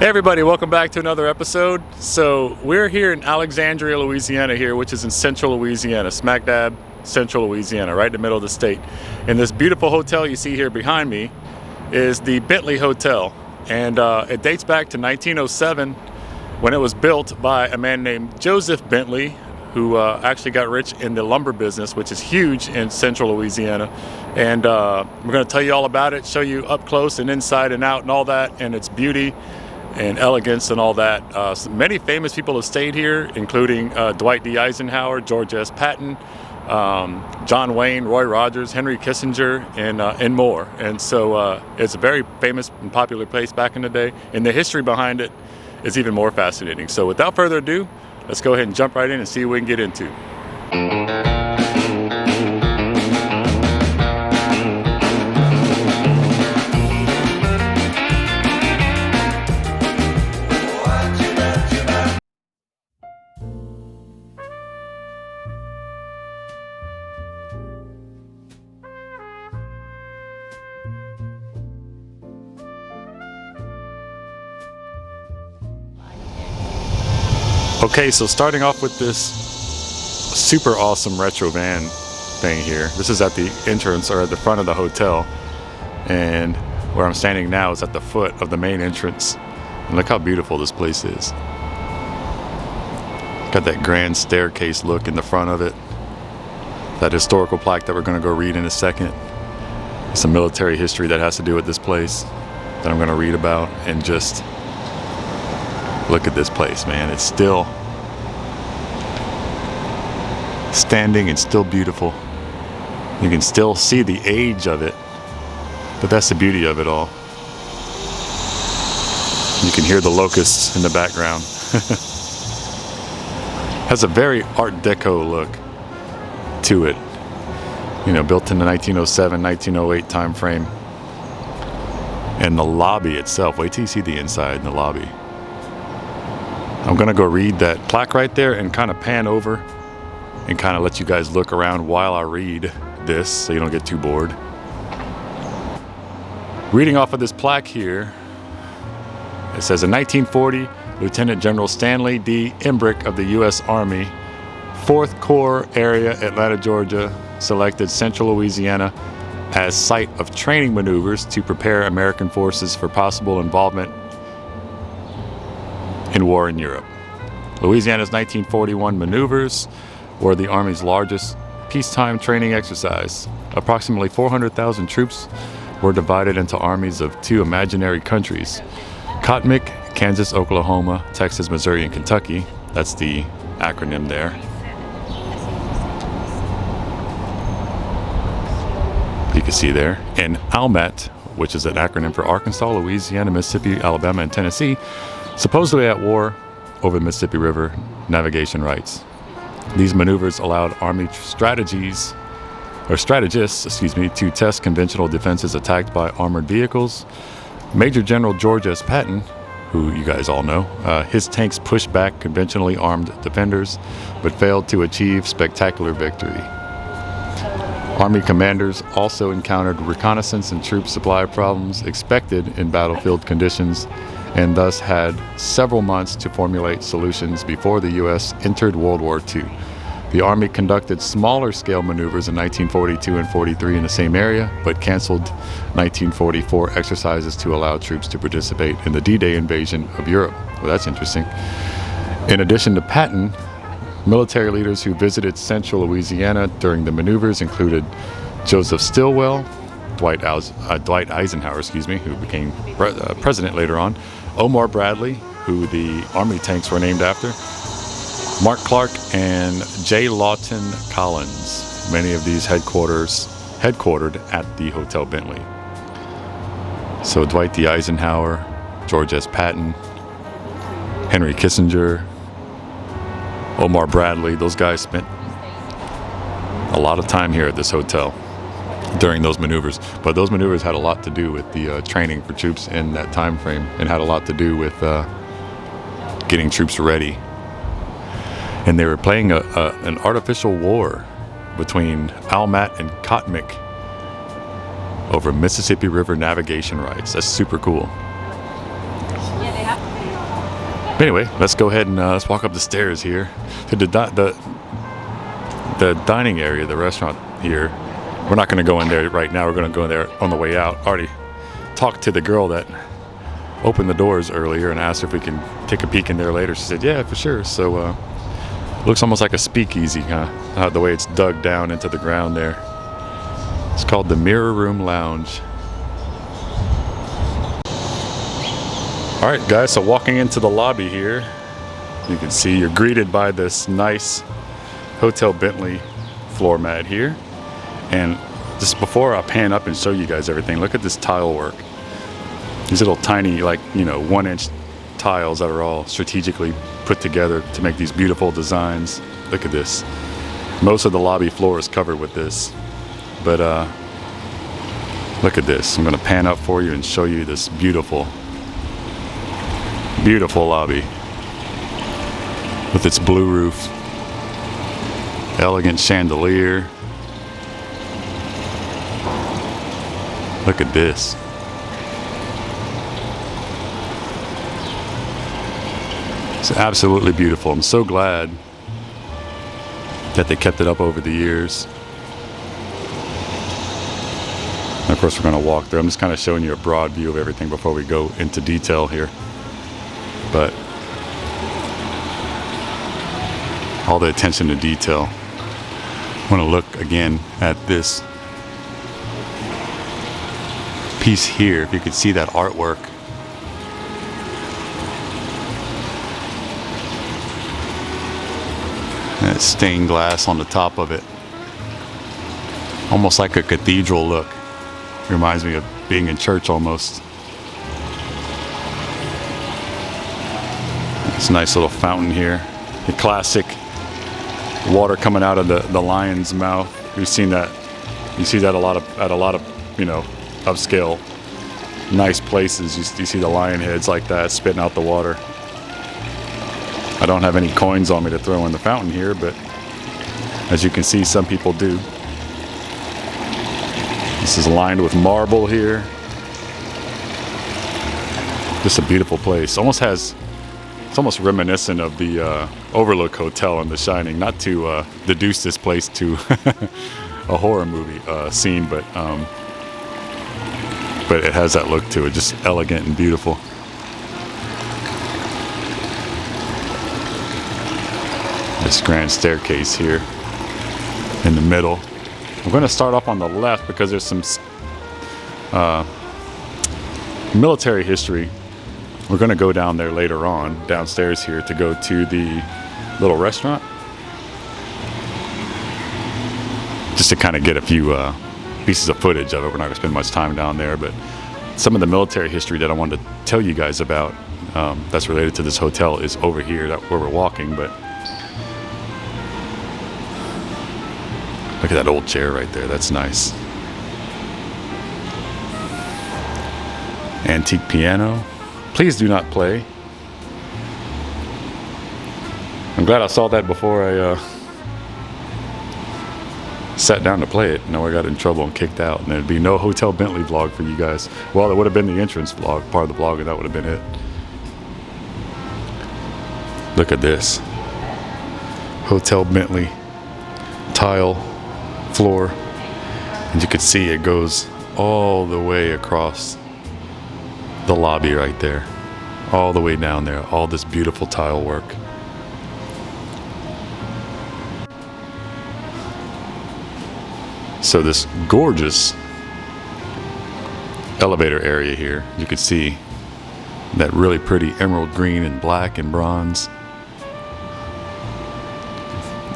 Everybody, welcome back to another episode. So we're here in Alexandria, Louisiana here, which is in central Louisiana, smack dab central Louisiana, right in the middle of the state. And this beautiful hotel you see here behind me is the Bentley Hotel. And it dates back to 1907 when it was built by a man named Joseph Bentley, who actually got rich in the lumber business, which is huge in central Louisiana. And we're going to tell you all about it, show you up close and inside and out and all that, and its beauty and elegance and all that. So many famous people have stayed here, including Dwight D. Eisenhower, George S. Patton, John Wayne, Roy Rogers, Henry Kissinger, and more. And so it's a very famous and popular place back in the day, and the history behind it is even more fascinating. So without further ado, let's go ahead and jump right in and see what we can get into. Okay, so starting off with this super awesome retro van thing here. This is at the entrance or at the front of the hotel, and where I'm standing now is at the foot of the main entrance. And look how beautiful this place is. Got that grand staircase look in the front of it. That historical plaque that we're going to go read in a second. Some military history that has to do with this place that I'm going to read about. And just look at this place, man. It's still standing and still beautiful. You can still see the age of it, but that's the beauty of it all. You can hear the locusts in the background. Has a very Art Deco look to it. You know, built in the 1907, 1908 time frame. And the lobby itself, wait till you see the inside in the lobby. I'm gonna go read that plaque right there and kind of pan over and kind of let you guys look around while I read this so you don't get too bored. Reading off of this plaque here, it says in 1940, Lieutenant General Stanley D. Embrick of the U.S. Army, 4th Corps Area, Atlanta, Georgia, selected central Louisiana as site of training maneuvers to prepare American forces for possible involvement in war in Europe. Louisiana's 1941 maneuvers were the Army's largest peacetime training exercise. Approximately 400,000 troops were divided into armies of 2 imaginary countries: Cotmic, Kansas, Oklahoma, Texas, Missouri, and Kentucky. That's the acronym there. You can see there. And ALMAT, which is an acronym for Arkansas, Louisiana, Mississippi, Alabama, and Tennessee, supposedly at war over the Mississippi River navigation rights. These maneuvers allowed Army strategists, to test conventional defenses attacked by armored vehicles. Major General George S. Patton, who you guys all know, his tanks pushed back conventionally armed defenders, but failed to achieve spectacular victory. Army commanders also encountered reconnaissance and troop supply problems expected in battlefield conditions, and thus had several months to formulate solutions before the U.S. entered World War II. The Army conducted smaller scale maneuvers in 1942 and 43 in the same area, but canceled 1944 exercises to allow troops to participate in the D-Day invasion of Europe. Well, that's interesting. In addition to Patton, military leaders who visited central Louisiana during the maneuvers included Joseph Stilwell, Dwight Eisenhower, who became president later on, Omar Bradley, who the Army tanks were named after, Mark Clark, and J. Lawton Collins, many of these headquartered at the Hotel Bentley. So Dwight D. Eisenhower, George S. Patton, Henry Kissinger, Omar Bradley, those guys spent a lot of time here at this hotel during those maneuvers. But those maneuvers had a lot to do with the training for troops in that time frame, and had a lot to do with getting troops ready. And they were playing an artificial war between ALMAT and Cotmic over Mississippi River navigation rights. That's super cool. Anyway, let's go ahead and let's walk up the stairs here to the dining area, the restaurant here. We're not going to go in there right now. We're going to go in there on the way out. Already talked to the girl that opened the doors earlier and asked her if we can take a peek in there later. She said, yeah, for sure. So looks almost like a speakeasy, huh? The way it's dug down into the ground there. It's called the Mirror Room Lounge. All right, guys, so walking into the lobby here, you can see you're greeted by this nice Hotel Bentley floor mat here. And just before I pan up and show you guys everything, look at this tile work. These little tiny, like, 1-inch tiles that are all strategically put together to make these beautiful designs. Look at this. Most of the lobby floor is covered with this. But look at this. I'm going to pan up for you and show you this beautiful lobby with its blue roof, elegant chandelier. Look at this. It's absolutely beautiful. I'm so glad that they kept it up over the years. And of course, we're going to walk through. I'm just kind of showing you a broad view of everything before we go into detail here. But all the attention to detail. I want to look again at this piece here. If you could see that artwork. And it's stained glass on the top of it. Almost like a cathedral look. Reminds me of being in church almost. This nice little fountain here. The classic water coming out of the lion's mouth. We've seen that. You see that at a lot of upscale nice places. You see the lion heads like that spitting out the water. I don't have any coins on me to throw in the fountain here, but as you can see, some people do. This is lined with marble here. Just a beautiful place. It's almost reminiscent of the Overlook Hotel in The Shining. Not to deduce this place to a horror movie scene, but it has that look to it, just elegant and beautiful. This grand staircase here in the middle. We're going to start off on the left because there's some military history. We're going to go down there later on, downstairs here, to go to the little restaurant. Just to kind of get a few pieces of footage of it. We're not going to spend much time down there, but some of the military history that I wanted to tell you guys about that's related to this hotel is over here where we're walking. But look at that old chair right there. That's nice. Antique piano. Please do not play. I'm glad I saw that before I sat down to play it. No, I got in trouble and kicked out, and there'd be no Hotel Bentley vlog for you guys. Well, it would have been the entrance vlog, part of the vlog, and that would have been it. Look at this. Hotel Bentley tile floor. And you can see it goes all the way across the lobby right there. All the way down there. All this beautiful tile work. So this gorgeous elevator area here, you can see that really pretty emerald green and black and bronze.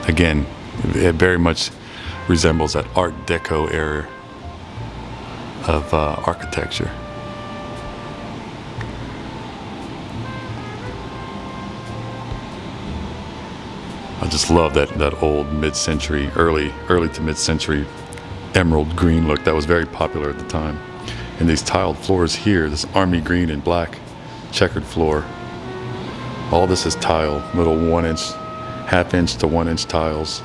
Again, it very much resembles that Art Deco era of architecture. I just love that old mid-century, early to mid-century emerald green look that was very popular at the time. And these tiled floors here, this army green and black checkered floor, all this is tile, little 1-inch, half-inch to 1-inch tiles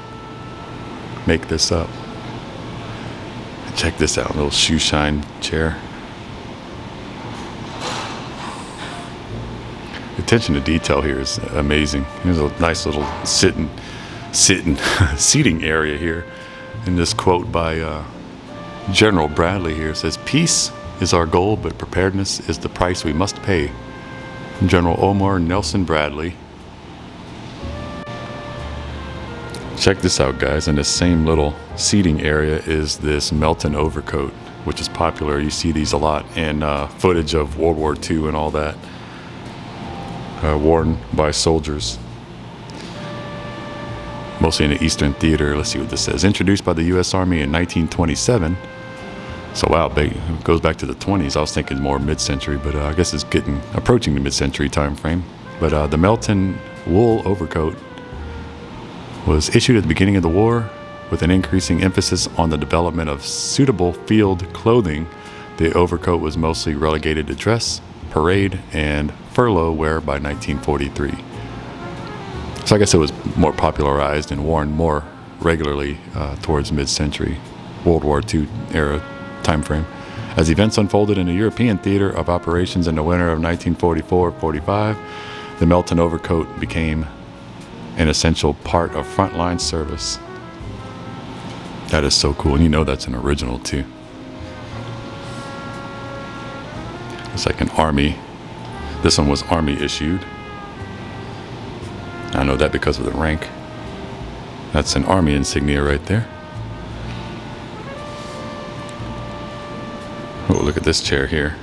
make this up. And check this out, little shoe shine chair. attention to detail here is amazing. There's a nice little seating area here. In this quote by General Bradley here, it says, "Peace is our goal, but preparedness is the price we must pay." General Omar Nelson Bradley. Check this out, guys. In this same little seating area is this Melton overcoat, which is popular. You see these a lot in footage of World War II and all that, worn by soldiers, mostly in the Eastern Theater. Let's see what this says. Introduced by the U.S. Army in 1927. So wow, it goes back to the 20s. I was thinking more mid-century, but I guess it's approaching the mid-century time frame. But the Melton wool overcoat was issued at the beginning of the war with an increasing emphasis on the development of suitable field clothing. The overcoat was mostly relegated to dress, parade, and furlough wear by 1943. So I guess it was more popularized and worn more regularly towards mid-century World War II era time frame. As events unfolded in the European theater of operations in the winter of 1944-45, the Melton overcoat became an essential part of frontline service. That is so cool, and you know that's an original too. It's like an Army. This one was Army issued. I know that because of the rank. That's an Army insignia right there. Oh, look at this chair here.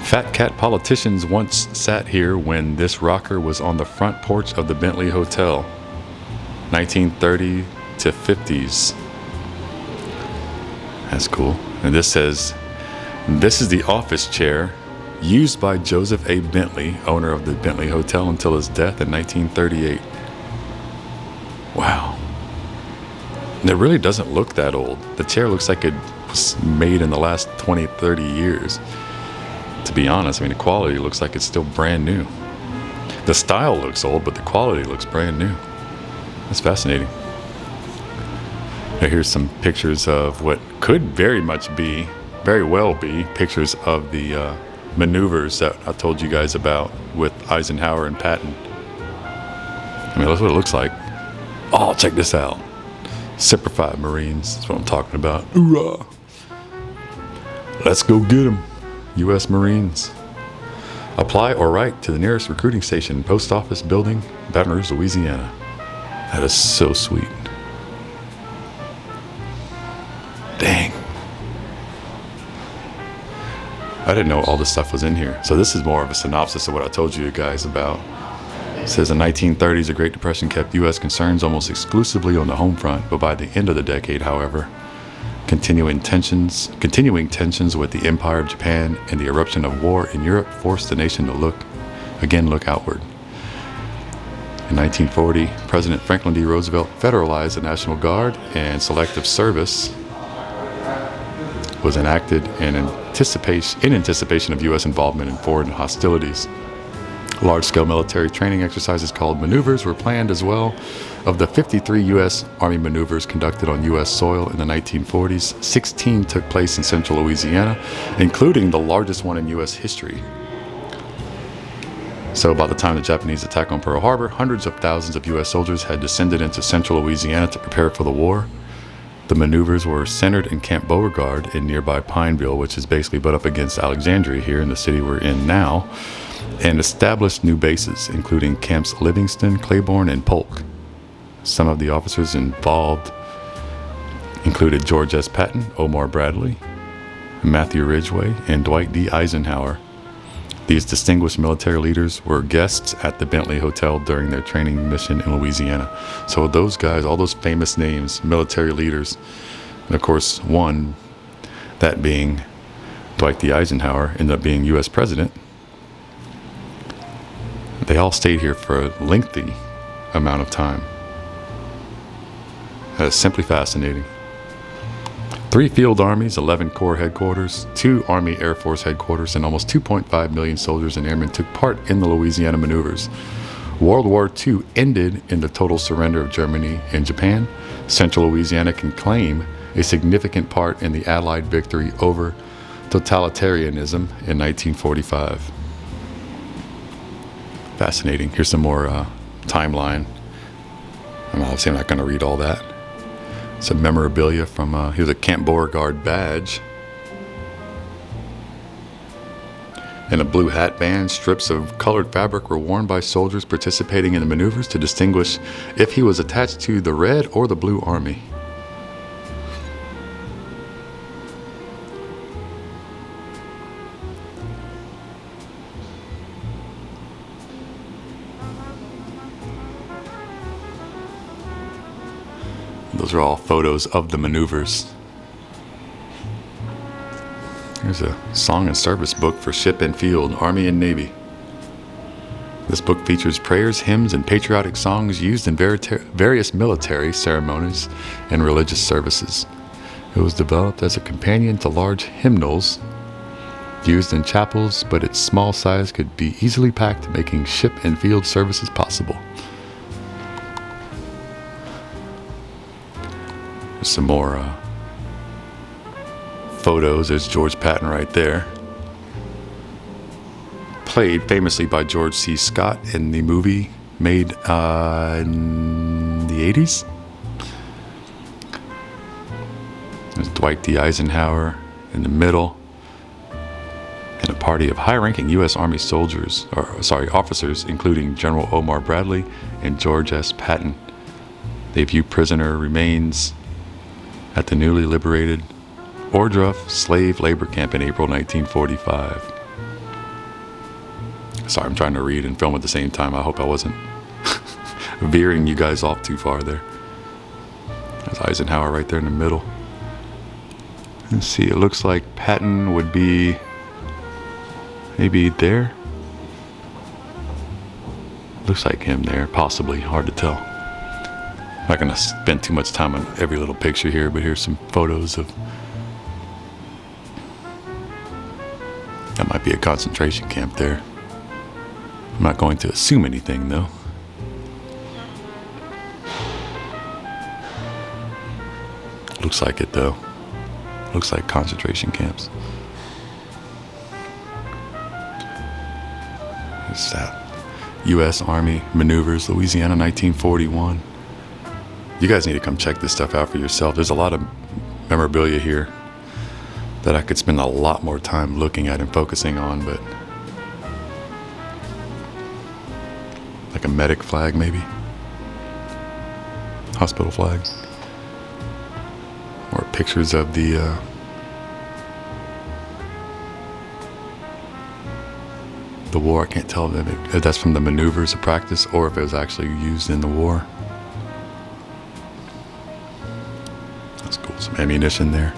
Fat cat politicians once sat here when this rocker was on the front porch of the Bentley Hotel. 1930 to 50s. That's cool. And this says, "This is the office chair used by Joseph A. Bentley, owner of the Bentley Hotel, until his death in 1938. Wow. And it really doesn't look that old. The chair looks like it was made in the last 20, 30 years. To be honest, I mean, the quality looks like it's still brand new. The style looks old, but the quality looks brand new. That's fascinating. Now here's some pictures of what could very well be pictures of the maneuvers that I told you guys about with Eisenhower and Patton. I mean, that's what it looks like. Oh, check this out. Semper Fi Marines. That's what I'm talking about. Hoorah! Let's go get them. U.S. Marines. Apply or write to the nearest recruiting station, Post Office Building, Baton Rouge, Louisiana. That is so sweet. Dang. I didn't know all this stuff was in here. So this is more of a synopsis of what I told you guys about. It says in the 1930s, the Great Depression kept U.S. concerns almost exclusively on the home front, but by the end of the decade, however, continuing tensions with the Empire of Japan and the eruption of war in Europe forced the nation to look outward. In 1940, President Franklin D. Roosevelt federalized the National Guard, and selective service was enacted in anticipation of U.S. involvement in foreign hostilities. Large-scale military training exercises called maneuvers were planned as well. Of the 53 U.S. Army maneuvers conducted on U.S. soil in the 1940s, 16 took place in central Louisiana, including the largest one in U.S. history. So by the time the Japanese attack on Pearl Harbor, hundreds of thousands of U.S. soldiers had descended into central Louisiana to prepare for the war. The maneuvers were centered in Camp Beauregard in nearby Pineville, which is basically butt up against Alexandria here in the city we're in now, and established new bases, including Camps Livingston, Claiborne, and Polk. Some of the officers involved included George S. Patton, Omar Bradley, Matthew Ridgway, and Dwight D. Eisenhower. These distinguished military leaders were guests at the Bentley Hotel during their training mission in Louisiana. So those guys, all those famous names, military leaders, and of course one, that being Dwight D. Eisenhower, ended up being U.S. president. They all stayed here for a lengthy amount of time. That is simply fascinating. 3 field armies, 11 corps headquarters, 2 Army Air Force headquarters, and almost 2.5 million soldiers and airmen took part in the Louisiana maneuvers. World War II ended in the total surrender of Germany and Japan. Central Louisiana can claim a significant part in the Allied victory over totalitarianism in 1945. Fascinating. Here's some more timeline. Obviously, I'm not going to read all that. Some memorabilia from, here's a Camp Beauregard badge. And a blue hat band. Strips of colored fabric were worn by soldiers participating in the maneuvers to distinguish if he was attached to the Red or the Blue Army. Those are all photos of the maneuvers. Here's a song and service book for ship and field, Army and Navy. This book features prayers, hymns, and patriotic songs used in various military ceremonies and religious services. It was developed as a companion to large hymnals used in chapels, but its small size could be easily packed, making ship and field services possible. There's some more photos. There's George Patton right there. Played famously by George C. Scott in the movie made in the 80s. There's Dwight D. Eisenhower in the middle. And a party of high-ranking U.S. Army officers, including General Omar Bradley and George S. Patton. They view prisoner remains at the newly liberated Ohrdruf slave labor camp in April 1945. Sorry, I'm trying to read and film at the same time. I hope I wasn't veering you guys off too far there. There's Eisenhower right there in the middle. Let's see, it looks like Patton would be maybe there. Looks like him there, possibly, hard to tell. I'm not gonna spend too much time on every little picture here, but here's some photos of, that might be a concentration camp there. I'm not going to assume anything though. Looks like it though. Looks like concentration camps. What's that? U.S. Army maneuvers, Louisiana, 1941. You guys need to come check this stuff out for yourself. There's a lot of memorabilia here that I could spend a lot more time looking at and focusing on, but like a medic flag maybe, hospital flag, or pictures of the war. I can't tell if that's from the maneuvers of practice or if it was actually used in the war. That's cool. Some ammunition there.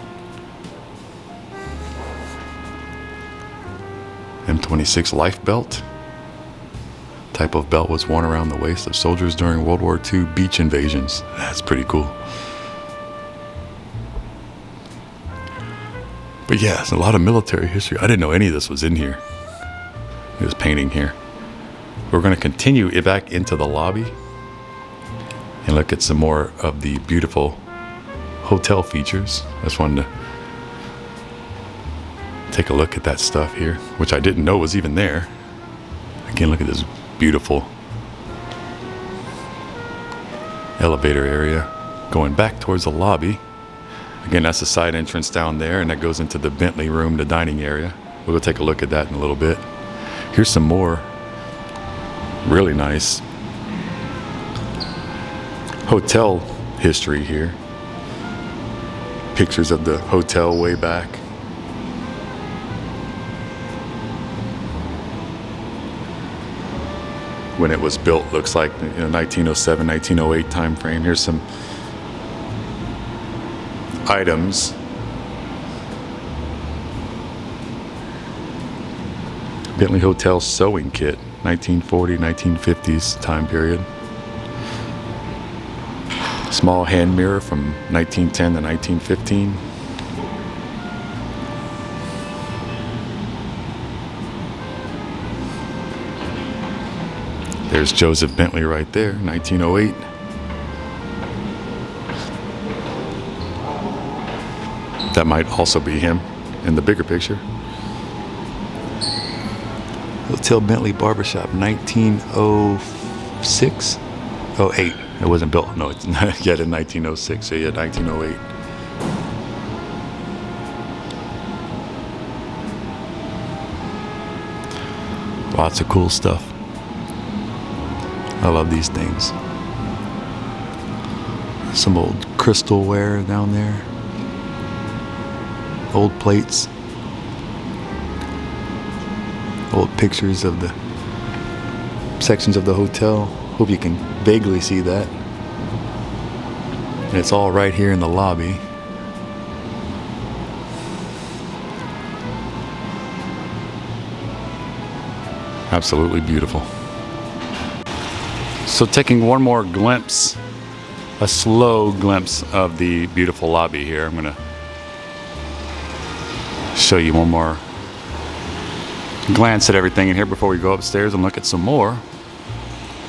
M26 life belt. Type of belt was worn around the waist of soldiers during World War II beach invasions. That's pretty cool. But yeah, it's a lot of military history. I didn't know any of this was in here. This painting here. We're going to continue back into the lobby and look at some more of the beautiful hotel features. I just wanted to take a look at that stuff here, which I didn't know was even there. Again, look at this beautiful elevator area going back towards the lobby. Again, that's the side entrance down there, and that goes into the Bentley room, the dining area. We'll go take a look at that in a little bit. Here's some more really nice hotel history here. Pictures of the hotel way back. When it was built, looks like 1907, 1908 time frame. Here's some items. Bentley Hotel sewing kit, 1940, 1950s time period. Small hand mirror from 1910 to 1915. There's Joseph Bentley right there, 1908. That might also be him in the bigger picture. Hotel Bentley Barbershop, 1906? Oh, 8. It wasn't built, no, it's not yet in 1906, so yeah, 1908. Lots of cool stuff. I love these things. Some old crystalware down there. Old plates. Old pictures of the sections of the hotel. Hope you can vaguely see that. And it's all right here in the lobby. Absolutely beautiful. So taking one more glimpse, a slow glimpse of the beautiful lobby here. I'm going to show you one more glance at everything in here before we go upstairs and look at some more.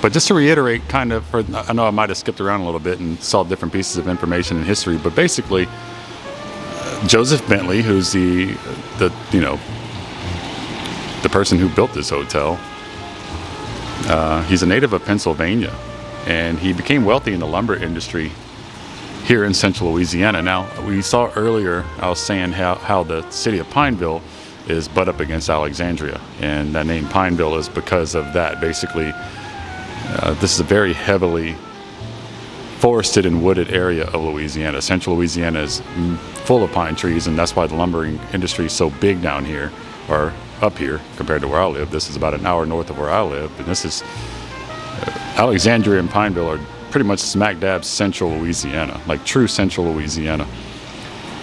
But just to reiterate, kind of, I know I might have skipped around a little bit and saw different pieces of information and history, but basically, Joseph Bentley, who's the person who built this hotel, he's a native of Pennsylvania, and he became wealthy in the lumber industry here in central Louisiana. Now, we saw earlier, I was saying how the city of Pineville is butt up against Alexandria, and that name Pineville is because of that. Basically, this is a very heavily forested and wooded area of Louisiana. Central Louisiana is full of pine trees, and that's why the lumbering industry is so big down here, or up here, compared to where I live. This is about an hour north of where I live, and this is Alexandria and Pineville are pretty much smack dab central Louisiana, like true central Louisiana.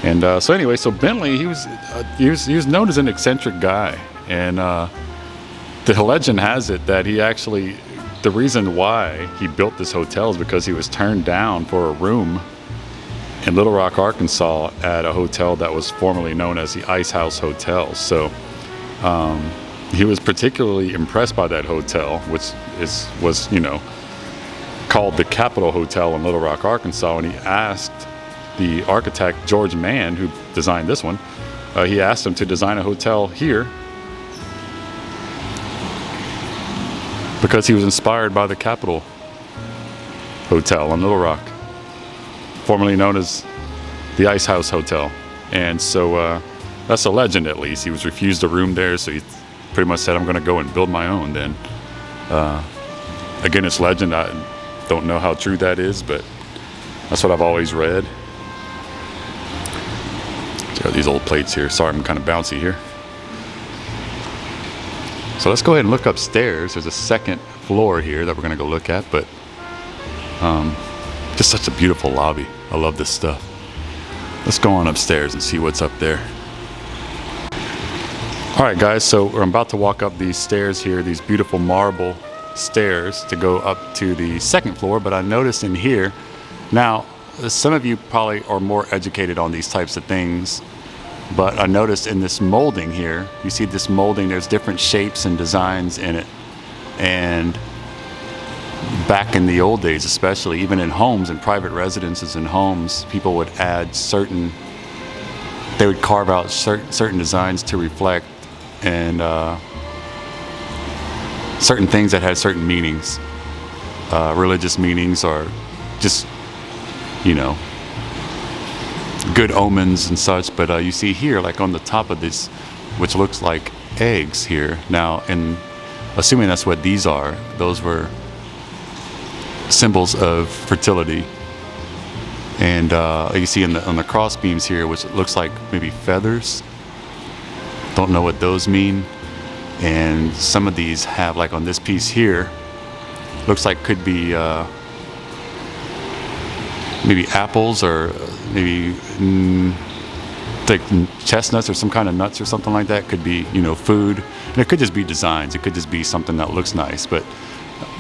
And so anyway, so Bentley, he was known as an eccentric guy, and the legend has it that he actually, the reason why he built this hotel is because he was turned down for a room in Little Rock, Arkansas, at a hotel that was formerly known as the Ice House Hotel. So he was particularly impressed by that hotel, which was called the Capitol Hotel in Little Rock, Arkansas, and he asked the architect George Mann, who designed this one, he asked him to design a hotel here because he was inspired by the Capitol Hotel in Little Rock, formerly known as the Ice House Hotel. And so that's a legend, at least. He was refused a room there, so he pretty much said, I'm going to go and build my own then. Again, it's legend. I don't know how true that is, but that's what I've always read. Got these old plates here. Sorry, I'm kind of bouncy here. So let's go ahead and look upstairs. There's a second floor here that we're going to go look at, but just such a beautiful lobby. I love this stuff. Let's go on upstairs and see what's up there. All right, guys, so we're about to walk up these stairs here, these beautiful marble stairs to go up to the second floor, but I noticed in here, now, some of you probably are more educated on these types of things, but I noticed in this molding here, you see this molding, there's different shapes and designs in it. And back in the old days, especially, even in homes and private residences and homes, people would add they would carve out certain designs to reflect and certain things that had certain meanings, religious meanings, or just good omens and such. But you see here, like on the top of this, which looks like eggs here. Now, and assuming that's what these are, those were symbols of fertility. And you see on the cross beams here, which looks like maybe feathers. Don't know what those mean. And some of these have, like on this piece here, looks like could be maybe apples, or maybe like chestnuts or some kind of nuts or something like that. Could be, food. And it could just be designs. It could just be something that looks nice. But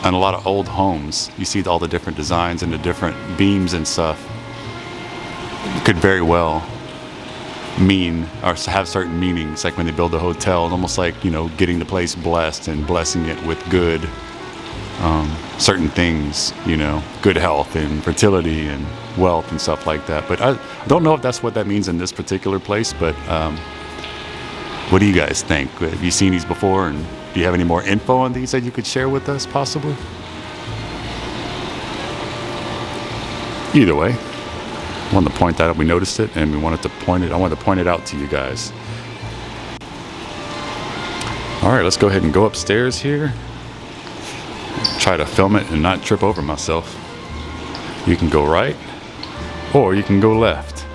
on a lot of old homes, you see all the different designs and the different beams and stuff. It could very well mean or have certain meanings, like when they build a hotel, almost like, getting the place blessed and blessing it with good certain things, good health and fertility and wealth and stuff like that. But I don't know if that's what that means in this particular place, but what do you guys think? Have you seen these before, and Do you have any more info on these that you could share with us, possibly? Either way, I wanted to point that out. We noticed it, and I wanted to point it out to you guys. All right, let's go ahead and go upstairs here. Try to film it and not trip over myself. You can go right, or you can go left.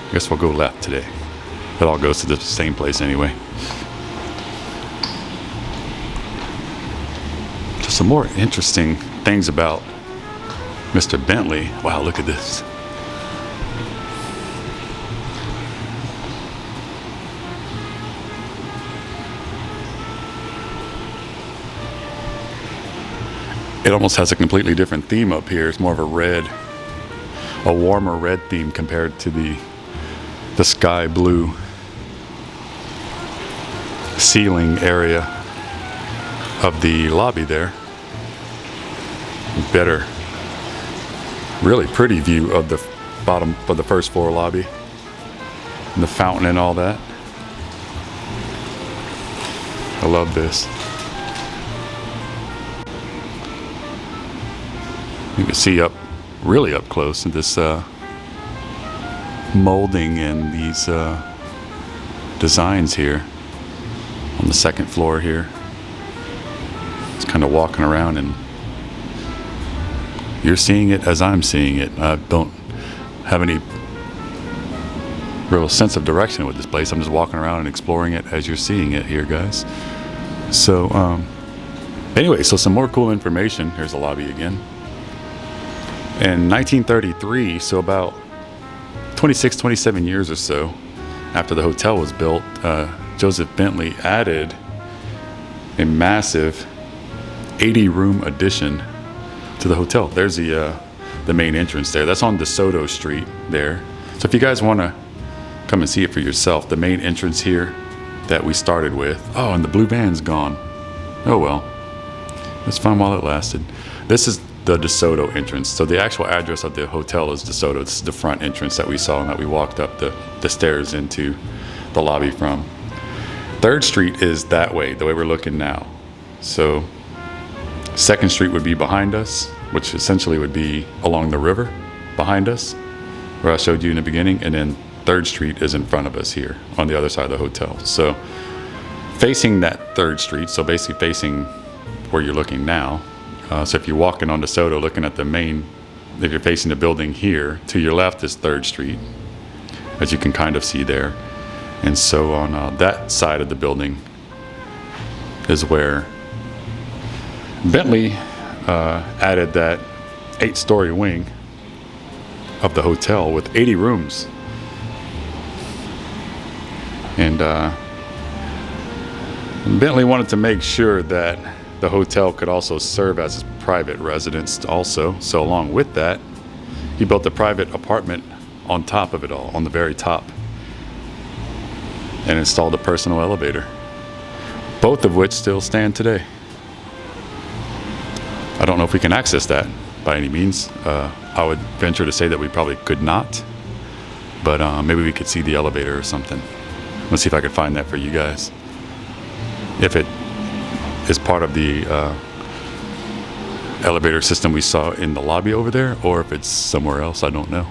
I guess we'll go left today. It all goes to the same place anyway. Just some more interesting things about Mr. Bentley. Wow, look at this. It almost has a completely different theme up here. It's more of a warmer red theme compared to the sky blue ceiling area of the lobby there. Better, really pretty view of the bottom of the first floor lobby and the fountain and all that. I love this. You can see really up close in this molding and these designs here on the second floor here. It's kind of walking around, and you're seeing it as I'm seeing it. I don't have any real sense of direction with this place. I'm just walking around and exploring it as you're seeing it here, guys. So anyway, so some more cool information. Here's the lobby again. In 1933, so about 26, 27 years or so after the hotel was built, Joseph Bentley added a massive 80-room addition to the hotel. There's the main entrance there. That's on DeSoto Street there. So if you guys want to come and see it for yourself, the main entrance here that we started with. Oh, and the blue van's gone. Oh well, it's fun while it lasted. This is the DeSoto entrance. So the actual address of the hotel is DeSoto. This is the front entrance that we saw and that we walked up the stairs into the lobby from. 3rd Street is that way, the way we're looking now. So 2nd Street would be behind us, which essentially would be along the river behind us, where I showed you in the beginning, and then 3rd Street is in front of us here on the other side of the hotel. So facing that 3rd Street, so basically facing where you're looking now. So if you're walking on DeSoto looking at the main, if you're facing the building here, to your left is 3rd Street, as you can kind of see there. And so on that side of the building is where Bentley added that 8-story wing of the hotel with 80 rooms. And Bentley wanted to make sure that the hotel could also serve as his private residence also. So along with that, he built a private apartment on top of it all, on the very top, and installed a personal elevator, both of which still stand today. I don't know if we can access that by any means. I would venture to say that we probably could not, but maybe we could see the elevator or something. Let's see if I could find that for you guys. If it is part of the elevator system we saw in the lobby over there, or if it's somewhere else, I don't know.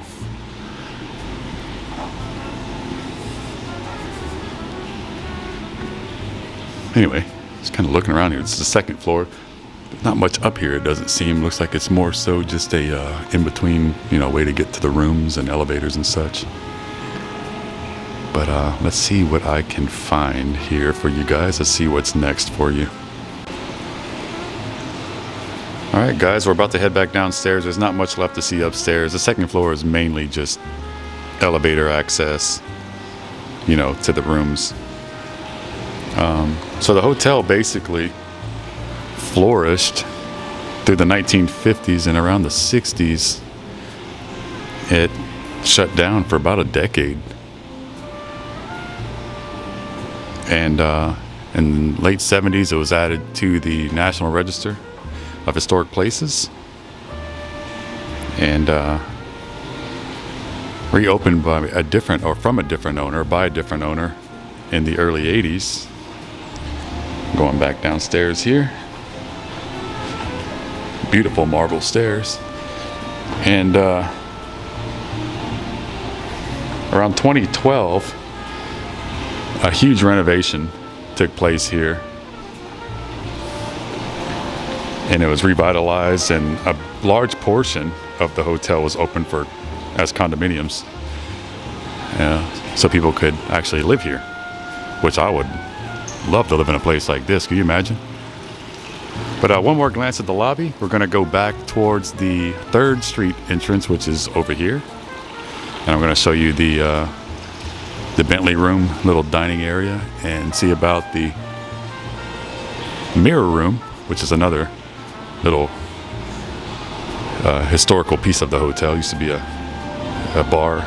Anyway, just kind of looking around here. It's the 2nd floor. There's not much up here, it doesn't seem. Looks like it's more so just a in-between, way to get to the rooms and elevators and such. But let's see what I can find here for you guys. Let's see what's next for you. All right, guys, we're about to head back downstairs. There's not much left to see upstairs. The 2nd floor is mainly just elevator access, to the rooms. So the hotel basically flourished through the 1950s, and around the 60s, it shut down for about a decade. And in the late 70s, it was added to the National Register of Historic Places, and reopened by a different owner in the early 80s. Going back downstairs here. Beautiful marble stairs. And around 2012, a huge renovation took place here. And it was revitalized, and a large portion of the hotel was open as condominiums. So people could actually live here, which I would love to live in a place like this. Can you imagine? But one more glance at the lobby. We're going to go back towards the 3rd Street entrance, which is over here. And I'm going to show you the Bentley room, little dining area, and see about the mirror room, which is another little historical piece of the hotel. Used to be a bar,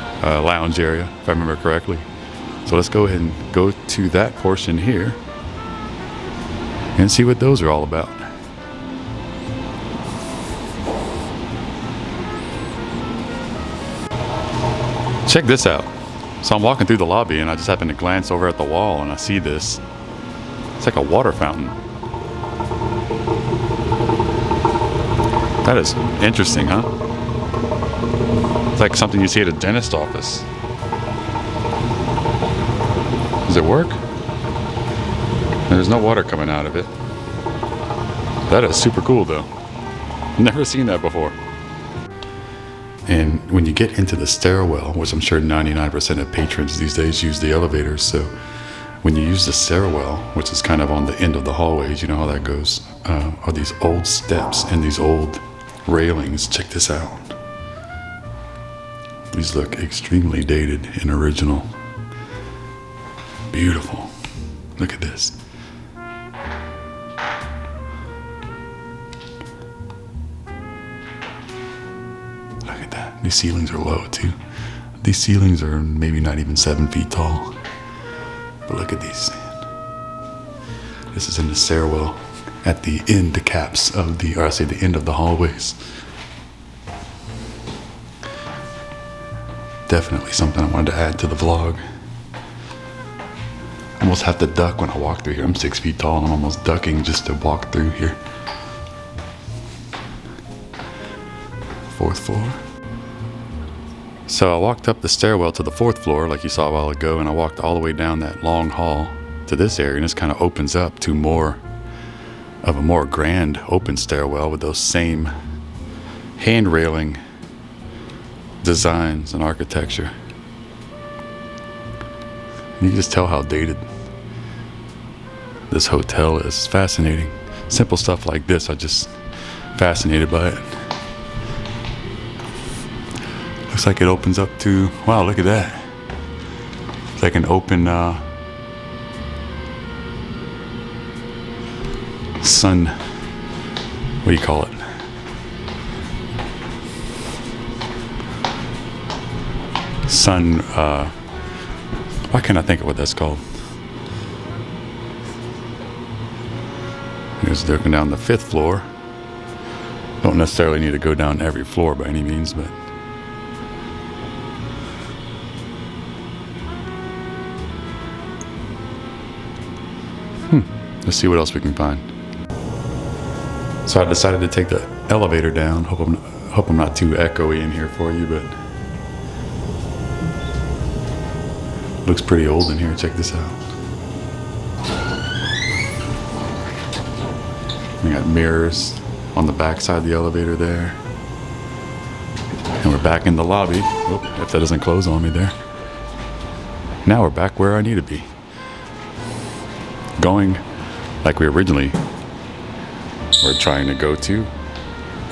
lounge area, if I remember correctly. So let's go ahead and go to that portion here and see what those are all about. Check this out. So I'm walking through the lobby and I just happen to glance over at the wall and I see this. It's like a water fountain. That is interesting, huh? It's like something you see at a dentist office. Does it work? There's no water coming out of it. That is super cool though. Never seen that before. And when you get into the stairwell, which I'm sure 99% of patrons these days use the elevators, so when you use the stairwell, which is kind of on the end of the hallways, you know how that goes, are these old steps and these old railings. Check this out. These look extremely dated and original. Beautiful. Look at this. Look at that. These ceilings are low too. These ceilings are maybe not even 7 feet tall. But look at these. This is in the stairwell at the end caps of the end of the hallways. Definitely something I wanted to add to the vlog. I almost have to duck when I walk through here. I'm 6 feet tall and I'm almost ducking just to walk through here. 4th floor. So I walked up the stairwell to the 4th floor like you saw a while ago, and I walked all the way down that long hall to this area, and this kind of opens up to more of a more grand open stairwell with those same hand railing designs and architecture. You can just tell how dated this hotel is. It's fascinating. Simple stuff like this, I'm just fascinated by it. Looks like it opens up to, wow, look at that. It's like an open sun, what do you call it? Sun, why can't I think of what that's called? Here's looking down the 5th floor. Don't necessarily need to go down every floor by any means, but let's see what else we can find. So I decided to take the elevator down. Hope I'm not too echoey in here for you, but looks pretty old in here. Check this out. We got mirrors on the back side of the elevator there. And we're back in the lobby. Oop, if that doesn't close on me there. Now we're back where I need to be. Going like we originally were trying to go to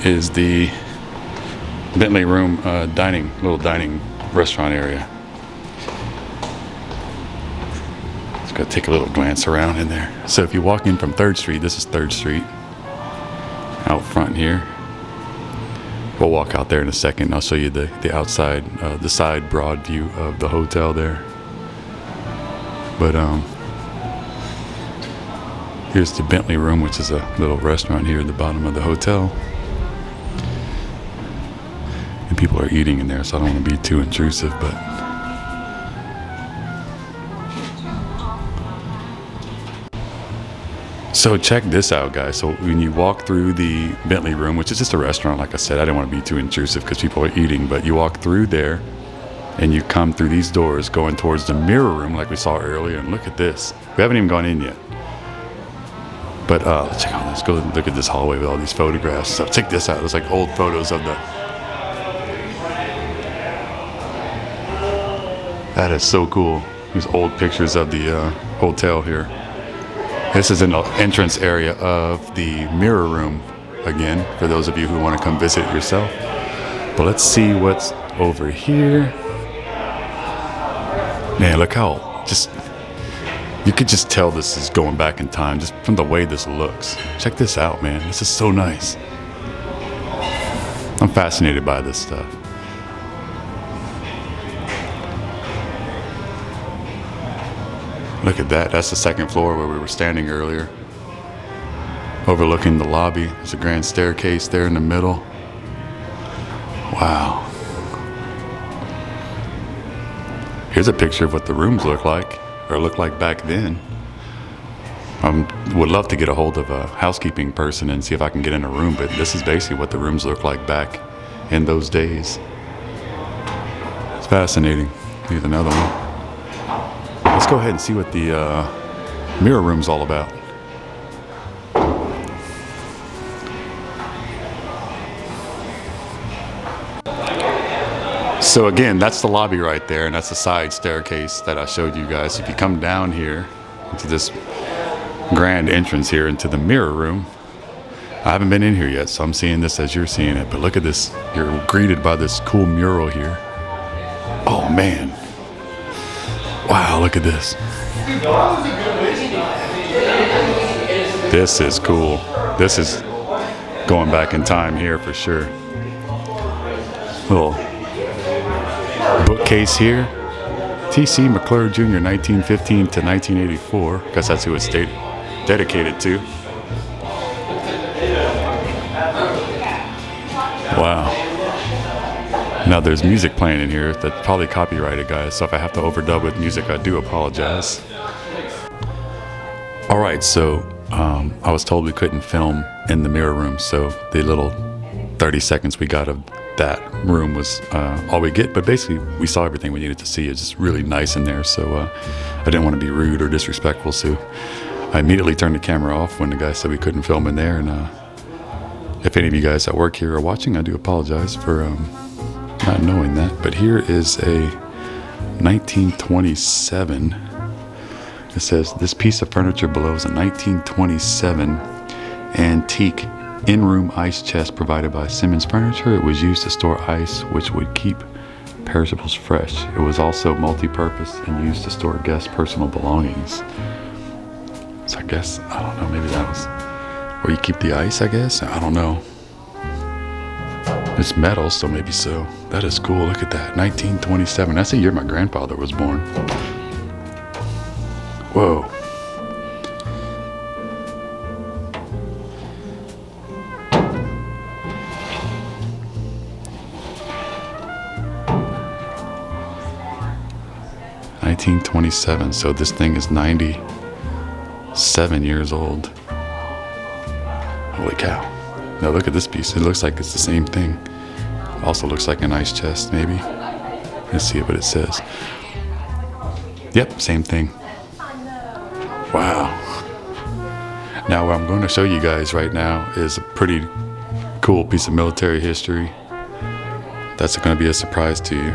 is the Bentley room little dining restaurant area. Just gotta take a little glance around in there. So if you walk in from 3rd Street, this is 3rd Street. Out front here. We'll walk out there in a second and I'll show you the outside, the side broad view of the hotel there. But here's the Bentley room, which is a little restaurant here at the bottom of the hotel. And people are eating in there, so I don't want to be too intrusive, but So check this out, guys. So when you walk through the Bentley room, which is just a restaurant, like I said, I didn't want to be too intrusive because people are eating, but you walk through there and you come through these doors going towards the mirror room like we saw earlier. And look at this. We haven't even gone in yet. But let's check out this. Go look at this hallway with all these photographs. So check this out. It's like old photos of the... That is so cool. These old pictures of the hotel here. This is an entrance area of the mirror room, again, for those of you who want to come visit yourself. But let's see what's over here. Man, look how you could just tell this is going back in time just from the way this looks. Check this out, man. This is so nice. I'm fascinated by this stuff. Look at that. That's the second floor where we were standing earlier. Overlooking the lobby. There's a grand staircase there in the middle. Wow. Here's a picture of what the rooms look like, or looked like back then. Would love to get a hold of a housekeeping person and see if I can get in a room, but this is basically what the rooms look like back in those days. It's fascinating. Here's another one. Let's go ahead and see what the mirror room's all about. So again, that's the lobby right there, and that's the side staircase that I showed you guys. If you come down here into this grand entrance here into the mirror room, I haven't been in here yet, so I'm seeing this as you're seeing it. But look at this. You're greeted by this cool mural here. Oh, man. Wow, look at this. This is cool. This is going back in time here for sure. Little bookcase here. T.C. McClure Jr., 1915 to 1984. Guess that's who it's dedicated to. Wow. Now there's music playing in here that's probably copyrighted, guys, so if I have to overdub with music, I do apologize. Alright, so I was told we couldn't film in the mirror room, so the little 30 seconds we got of that room was all we get, but basically we saw everything we needed to see. It's just really nice in there, so I didn't want to be rude or disrespectful, so I immediately turned the camera off when the guy said we couldn't film in there. And if any of you guys that work here are watching, I do apologize for not knowing that. But here is a 1927. It says this piece of furniture below is a 1927 antique in-room ice chest provided by Simmons Furniture. It was used to store ice, which would keep perishables fresh. It was also multi-purpose and used to store guests' personal belongings. So I guess, I don't know, maybe that was where you keep the ice, I guess? I don't know. It's metal, so maybe so. That is cool. Look at that. 1927. That's the year my grandfather was born. Whoa. $1927. So this thing is 97 years old. Holy cow. Now look at this piece. It looks like it's the same thing. Also looks like an ice chest, maybe. Let's see what it says. Yep, same thing. Wow. Now what I'm going to show you guys right now is a pretty cool piece of military history. That's going to be a surprise to you.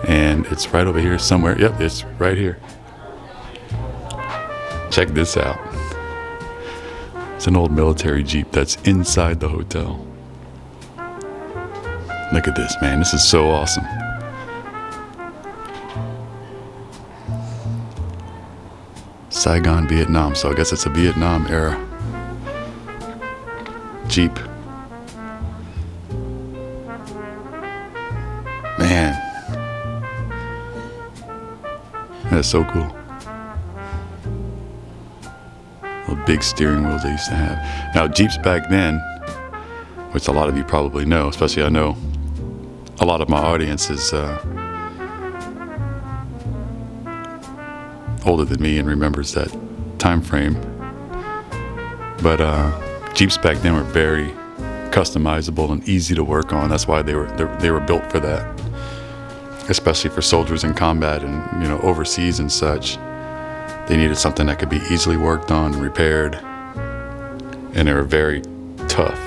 And it's right over here somewhere. Yep, it's right here. Check this out. It's an old military Jeep that's inside the hotel. Look at this, man. This is so awesome. Saigon, Vietnam. So I guess it's a Vietnam era Jeep. Man. That's so cool. The big steering wheels they used to have. Now Jeeps back then, which a lot of you probably know, especially I know a lot of my audience is older than me and remembers that time frame. But Jeeps back then were very customizable and easy to work on. That's why they were built for that, especially for soldiers in combat and, you know, overseas and such. They needed something that could be easily worked on and repaired, and they were very tough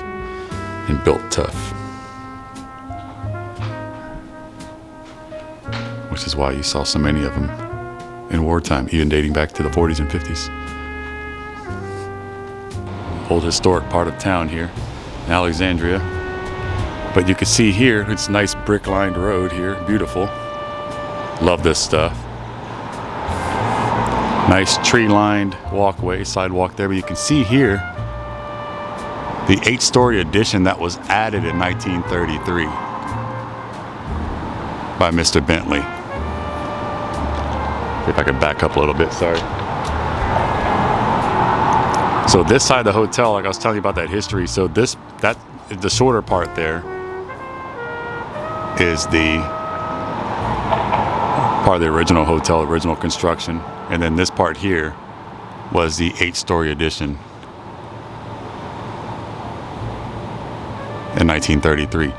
and built tough, which is why you saw so many of them in wartime, even dating back to the 40s and 50s. Old historic part of town here in Alexandria. But you can see here, it's a nice brick-lined road here, beautiful. Love this stuff. Nice tree-lined walkway, sidewalk there, but you can see here the 8-story addition that was added in 1933 by Mr. Bentley. If I could back up a little bit, sorry. So this side of the hotel, like I was telling you about that history, so the shorter part there is the part of the original hotel, original construction. And then this part here was the 8-story addition in 1933,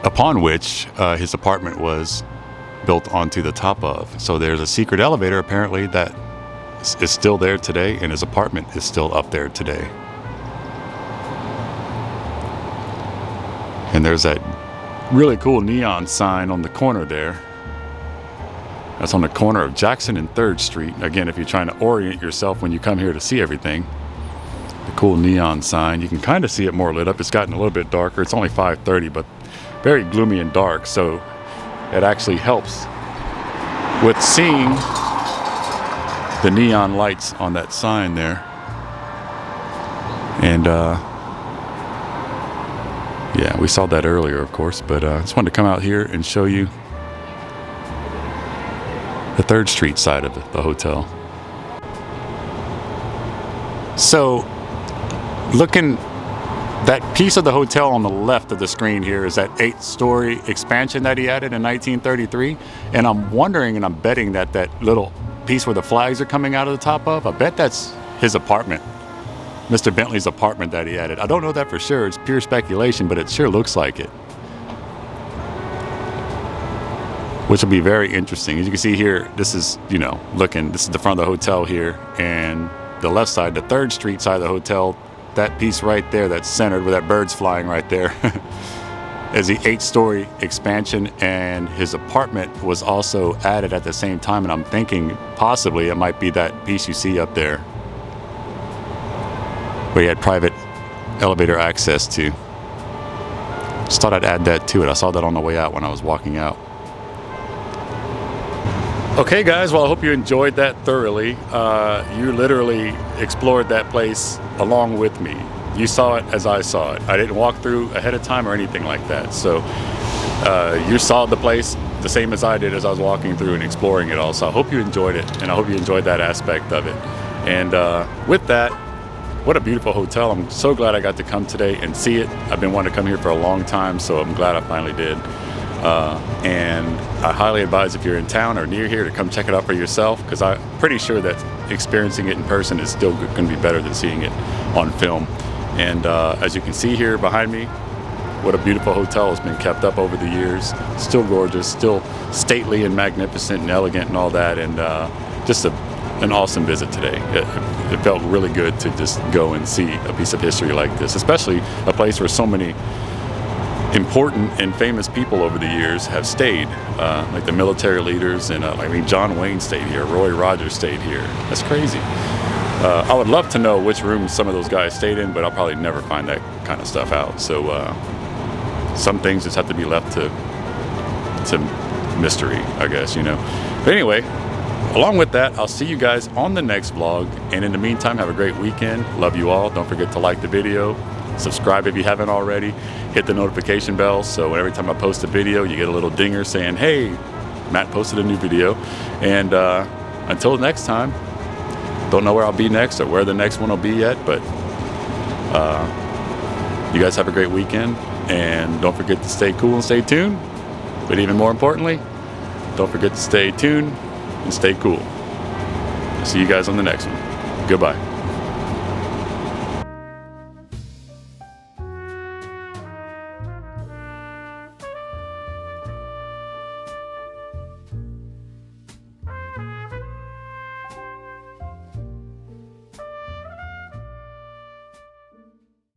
upon which his apartment was built onto the top of. So there's a secret elevator apparently that is still there today, and his apartment is still up there today. And there's that really cool neon sign on the corner there. That's on the corner of Jackson and 3rd Street. Again, if you're trying to orient yourself when you come here to see everything, the cool neon sign, you can kind of see it more lit up. It's gotten a little bit darker. It's only 5:30, but very gloomy and dark, so it actually helps with seeing the neon lights on that sign there. And yeah, we saw that earlier, of course, but I just wanted to come out here and show you the 3rd Street side of the hotel. So, looking, that piece of the hotel on the left of the screen here is that 8-story expansion that he added in 1933. And I'm wondering, and I'm betting that that little piece where the flags are coming out of the top of, I bet that's his apartment, Mr. Bentley's apartment that he added. I don't know that for sure. It's pure speculation, but it sure looks like it. Which will be very interesting. As you can see here, this is, you know, this is the front of the hotel here, and the left side, the 3rd Street side of the hotel, that piece right there that's centered where that bird's flying right there is the 8-story expansion, and his apartment was also added at the same time, and I'm thinking possibly it might be that piece you see up there where he had private elevator access to. Just thought I'd add that to it. I saw that on the way out when I was walking out. Okay guys, well I hope you enjoyed that thoroughly. You literally explored that place along with me. You saw it as I saw it. I didn't walk through ahead of time or anything like that. So you saw the place the same as I did as I was walking through and exploring it all. So I hope you enjoyed it, and I hope you enjoyed that aspect of it. And with that, what a beautiful hotel. I'm so glad I got to come today and see it. I've been wanting to come here for a long time, so I'm glad I finally did. And I highly advise, if you're in town or near here, to come check it out for yourself, because I'm pretty sure that experiencing it in person is still going to be better than seeing it on film. And as you can see here behind me, what a beautiful hotel. Has been kept up over the years. Still gorgeous, still stately and magnificent and elegant and all that, and just an awesome visit today. It felt really good to just go and see a piece of history like this, especially a place where so many important and famous people over the years have stayed, like the military leaders, and I mean John Wayne stayed here, Roy Rogers stayed here. That's crazy. I would love to know which rooms some of those guys stayed in, but I'll probably never find that kind of stuff out. So some things just have to be left to mystery, I guess, you know. But anyway, along with that, I'll see you guys on the next vlog, and in the meantime, have a great weekend. Love you all. Don't forget to like the video, subscribe if you haven't already, hit the notification bell so every time I post a video you get a little dinger saying, hey, Matt posted a new video. And until next time, don't know where I'll be next or where the next one will be yet, but you guys have a great weekend, and don't forget to stay cool and stay tuned. But even more importantly, don't forget to stay tuned and stay cool. See you guys on the next one. Goodbye.